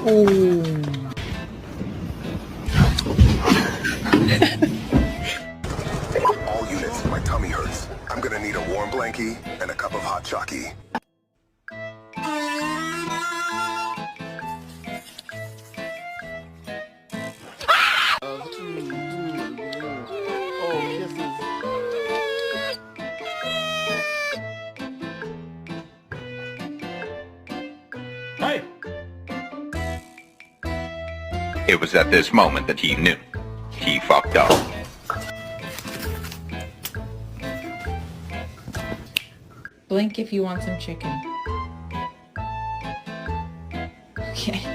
Oh. All units, my tummy hurts. I'm gonna need a warm blankie and a cup of hot chalky. Oh, kisses. Hey! It was at this moment that he knew. He fucked up. Blink if you want some chicken. Okay.